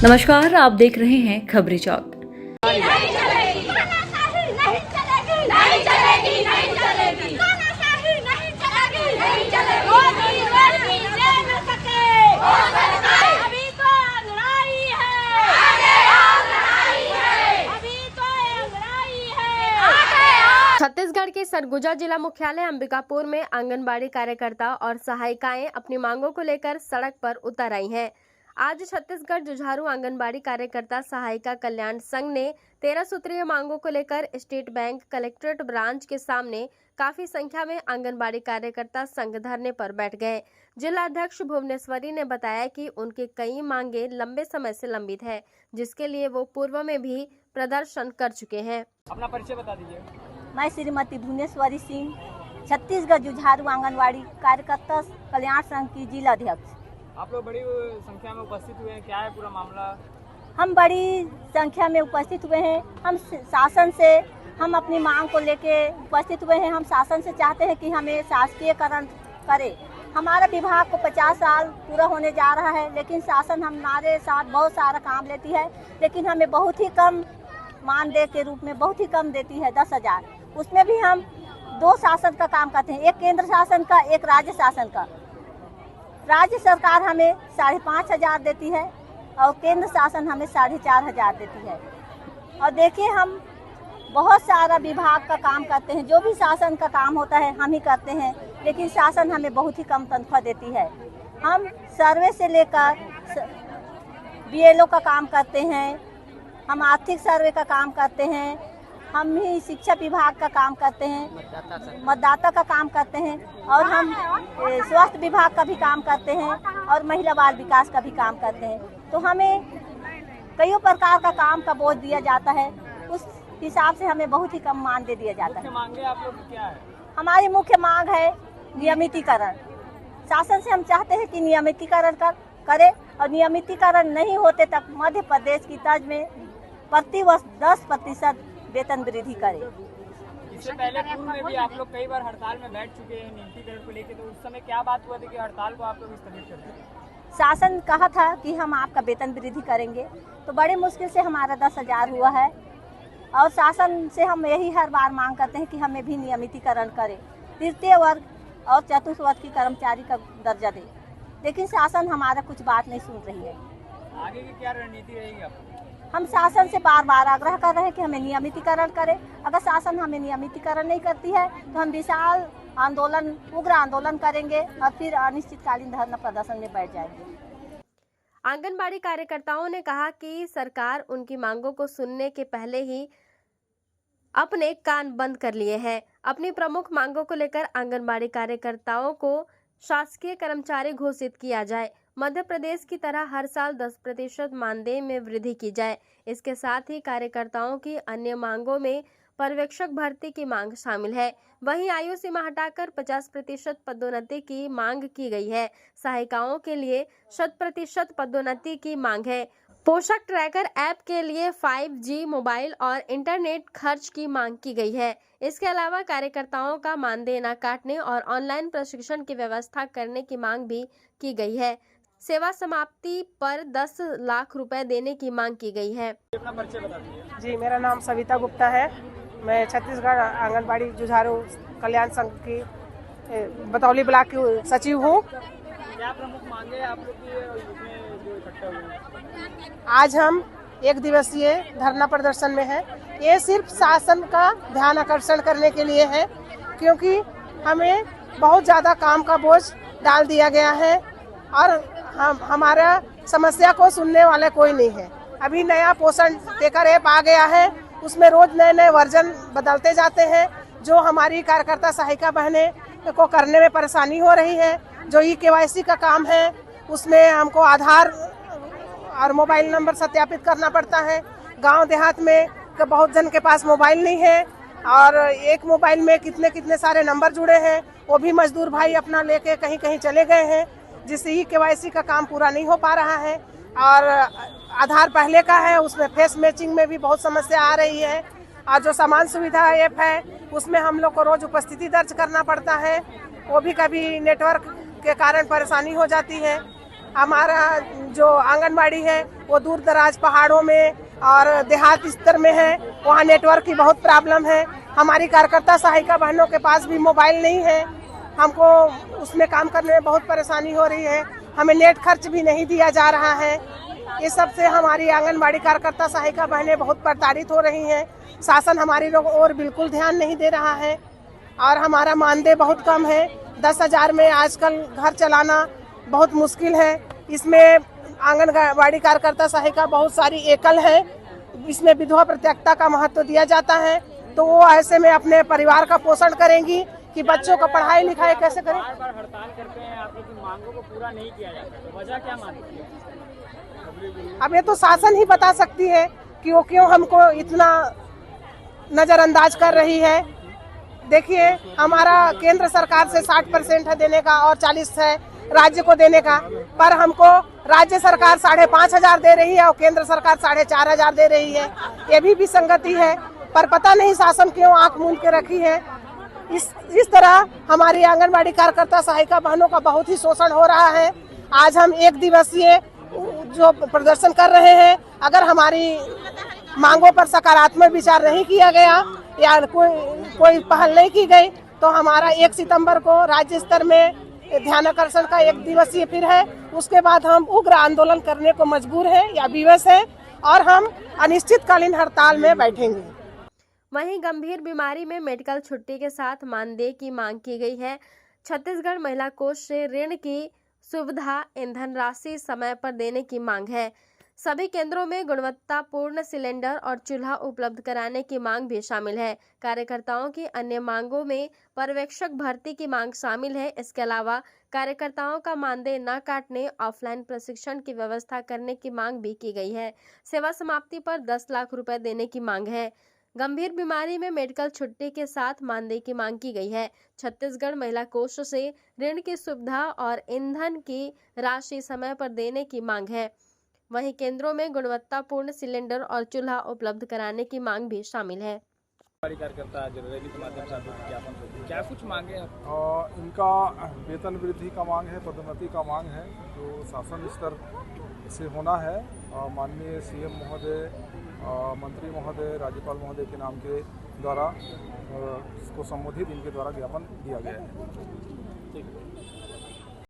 नमस्कार, आप देख रहे हैं खबरी चौक। छत्तीसगढ़ के सरगुजा जिला मुख्यालय अंबिकापुर में आंगनबाड़ी कार्यकर्ता और सहायिकाएं अपनी मांगों को लेकर सड़क पर उतर आई हैं। आज छत्तीसगढ़ जुझारू आंगनबाड़ी कार्यकर्ता सहायिका कल्याण संघ ने 13 सूत्रीय मांगों को लेकर स्टेट बैंक कलेक्ट्रेट ब्रांच के सामने काफी संख्या में आंगनबाड़ी कार्यकर्ता संघ धरने पर बैठ गए। जिला अध्यक्ष भुवनेश्वरी ने बताया कि उनकी कई मांगे लंबे समय से लंबित है, जिसके लिए वो पूर्व में भी प्रदर्शन कर चुके हैं। अपना परिचय बता दीजिए। मैं श्रीमती भुवनेश्वरी सिंह, छत्तीसगढ़ जुझारू आंगनबाड़ी कार्यकर्ता कल्याण संघ की जिला अध्यक्ष। आप लोग बड़ी संख्या में उपस्थित हुए हैं, क्या है पूरा मामला? हम बड़ी संख्या में उपस्थित हुए हैं। हम शासन से हम अपनी मांग को लेके उपस्थित हुए हैं। हम शासन से चाहते हैं कि हमें शासकीयकरण करे। हमारा विभाग को 50 साल पूरा होने जा रहा है, लेकिन शासन हमारे साथ बहुत सारा काम लेती है, लेकिन हमें बहुत ही कम मानदेय के रूप में बहुत ही कम देती है, 10,000। उसमें भी हम 2 शासन का काम करते हैं, एक केंद्र शासन का, एक राज्य शासन का। राज्य सरकार हमें 5,500 देती है और केंद्र शासन हमें 4,500 देती है। और देखिए, हम बहुत सारा विभाग का काम करते हैं, जो भी शासन का काम होता है हम ही करते हैं, लेकिन शासन हमें बहुत ही कम तनख्वाह देती है। हम सर्वे से लेकर BLO का काम करते हैं, हम आर्थिक सर्वे का काम करते हैं, हम ही शिक्षा विभाग का काम करते हैं, मतदाता का काम करते हैं, और हम स्वास्थ्य विभाग का भी काम करते हैं और महिला बाल विकास का भी काम करते हैं। तो हमें कई प्रकार का काम का बोझ दिया जाता है, उस हिसाब से हमें बहुत ही कम मानदेय दिया जाता है। मांगे आप लोग क्या है? हमारी मुख्य मांग है नियमितीकरण। शासन से हम चाहते हैं कि नियमितीकरण करे, और नियमितीकरण नहीं होते तक मध्य प्रदेश की तर्ज में प्रति वर्ष 10% वेतन वृद्धि करे। इससे पहले पूर्व में भी आप लोग कई बार हड़ताल में बैठ चुके हैं नियमितीकरण को लेकर, तो उस समय क्या बात हुआ थी कि हड़ताल को आप लोग स्थगित कर दिए? शासन कहा था कि हम आपका वेतन वृद्धि करेंगे, तो बड़ी मुश्किल से हमारा 10,000 हुआ है, और शासन से हम यही हर बार मांग करते हैं कि हमें भी नियमितीकरण करे, तृतीय वर्ग और चतुर्थ वर्ग की कर्मचारी का दर्जा दे, लेकिन शासन हमारा कुछ बात नहीं सुन रही है। आगे की क्या रणनीति रहेगी आपकी? हम शासन से बार बार आग्रह कर रहे हैं कि हमें नियमितीकरण करे। अगर शासन हमें नियमितीकरण नहीं करती है तो हम विशाल आंदोलन, उग्र आंदोलन करेंगे और फिर अनिश्चितकालीन धरना प्रदर्शन में बैठ जाएंगे। आंगनबाड़ी कार्यकर्ताओं ने कहा कि सरकार उनकी मांगों को सुनने के पहले ही अपने कान बंद कर लिए हैं। अपनी प्रमुख मांगों को लेकर आंगनबाड़ी कार्यकर्ताओं को शासकीय कर्मचारी घोषित किया जाए, मध्य प्रदेश की तरह हर साल 10% मानदेय में वृद्धि की जाए। इसके साथ ही कार्यकर्ताओं की अन्य मांगों में पर्यवेक्षक भर्ती की मांग शामिल है। वहीं आयु सीमा हटाकर 50% पदोन्नति की मांग की गई है। सहायिकाओं के लिए 100% पदोन्नति की मांग है। पोषक ट्रैकर ऐप के लिए 5G मोबाइल और इंटरनेट खर्च की मांग की गई है। इसके अलावा कार्यकर्ताओं का मानदेय न काटने और ऑनलाइन प्रशिक्षण की व्यवस्था करने की मांग भी की गई है। सेवा समाप्ति पर 10 लाख रुपए देने की मांग की गई है। अपना परिचय बता दीजिए। जी, मेरा नाम सविता गुप्ता है। मैं छत्तीसगढ़ आंगनबाड़ी जुझारू कल्याण संघ की बतौली ब्लॉक की सचिव हूँ। क्या प्रमुख मांगे आप लोग की इसमें जो इकट्ठा हुए हैं? आज हम 1 दिवसीय धरना प्रदर्शन में हैं। ये सिर्फ शासन का ध्यान आकर्षण करने के लिए है, क्योंकि हमें बहुत ज़्यादा काम का बोझ डाल दिया गया है और हमारा समस्या को सुनने वाले कोई नहीं है। अभी नया पोषण ट्रैकर ऐप आ गया है, उसमें रोज नए वर्जन बदलते जाते हैं, जो हमारी कार्यकर्ता सहायिका बहनें को करने में परेशानी हो रही है। जो KYC का काम है, उसमें हमको आधार और मोबाइल नंबर सत्यापित करना पड़ता है। गांव देहात में बहुत जन के पास मोबाइल नहीं है, और एक मोबाइल में कितने सारे नंबर जुड़े हैं, वो भी मजदूर भाई अपना लेके कहीं कहीं चले गए हैं, जिससे KYC का काम पूरा नहीं हो पा रहा है। और आधार पहले का है, उसमें फेस मैचिंग में भी बहुत समस्या आ रही है। और जो समान सुविधा ऐप है, उसमें हम लोग को रोज उपस्थिति दर्ज करना पड़ता है, वो भी कभी नेटवर्क के कारण परेशानी हो जाती है। हमारा जो आंगनबाड़ी है वो दूर दराज पहाड़ों में और देहात स्तर में है, वहाँ नेटवर्क की बहुत प्रॉब्लम है। हमारी कार्यकर्ता सहायिका बहनों के पास भी मोबाइल नहीं है, हमको उसमें काम करने में बहुत परेशानी हो रही है, हमें नेट खर्च भी नहीं दिया जा रहा है। ये सब से हमारी आंगनबाड़ी कार्यकर्ता सहायिका बहनें बहुत प्रताड़ित हो रही हैं। शासन हमारी लोग और बिल्कुल ध्यान नहीं दे रहा है और हमारा मानदेय बहुत कम है। 10,000 में आजकल घर चलाना बहुत मुश्किल है। इसमें आंगनबाड़ी कार्यकर्ता सहायिका बहुत सारी एकल है, इसमें विधवा प्रत्यक्षता का महत्व दिया जाता है, तो वो ऐसे में अपने परिवार का पोषण करेंगी कि बच्चों का पढ़ाई लिखाई कैसे करें। बार बार हड़ताल करते हैं, आप लोग की मांगों को पूरा नहीं किया जाता, तो वजह क्या मानती है? अब ये तो शासन ही बता सकती है कि वो क्यों हमको इतना नजरअंदाज कर रही है। देखिए, हमारा केंद्र सरकार से 60% है देने का और 40 है राज्य को देने का, पर हमको राज्य सरकार 5,500 दे रही है और केंद्र सरकार 4,500 दे रही है। ये भी विसंगति है, पर पता नहीं शासन क्यों आंख मूंद के रखी है। इस तरह हमारी आंगनबाड़ी कार्यकर्ता सहायिका बहनों का बहुत ही शोषण हो रहा है। आज हम 1 दिवसीय जो प्रदर्शन कर रहे हैं, अगर हमारी मांगों पर सकारात्मक विचार नहीं किया गया या कोई पहल नहीं की गई तो हमारा 1 सितंबर को राज्य स्तर में ध्यानाकर्षण का 1 दिवसीय फिर है। उसके बाद हम उग्र आंदोलन करने को मजबूर हैं या विवश हैं और हम अनिश्चितकालीन हड़ताल में बैठेंगे। वहीं गंभीर बीमारी में मेडिकल छुट्टी के साथ मानदेय की मांग की गई है। छत्तीसगढ़ महिला कोष से ऋण की सुविधा, ईंधन राशि समय पर देने की मांग है। सभी केंद्रों में गुणवत्तापूर्ण सिलेंडर और चूल्हा उपलब्ध कराने की मांग भी शामिल है। कार्यकर्ताओं की अन्य मांगों में पर्यवेक्षक भर्ती की मांग शामिल है। इसके अलावा कार्यकर्ताओं का मानदेय न काटने, ऑफलाइन प्रशिक्षण की व्यवस्था करने की मांग भी की गई है। सेवा समाप्ति पर 10 लाख रुपए देने की मांग है। गंभीर बीमारी में मेडिकल छुट्टी के साथ मानदेय की मांग की गई है। छत्तीसगढ़ महिला कोष से ऋण की सुविधा और ईंधन की राशि समय पर देने की मांग है। वहीं केंद्रों में गुणवत्तापूर्ण सिलेंडर और चूल्हा उपलब्ध कराने की मांग भी शामिल है। कार्यकर्ता जो रैली के माध्यम से ज्ञापन, क्या कुछ मांगे हैं? इनका वेतन वृद्धि का मांग है, पदोन्नति का मांग है, जो शासन स्तर से होना है। माननीय सीएम महोदय, मंत्री महोदय, राज्यपाल महोदय के नाम के द्वारा इसको संबोधित इनके द्वारा ज्ञापन दिया गया है।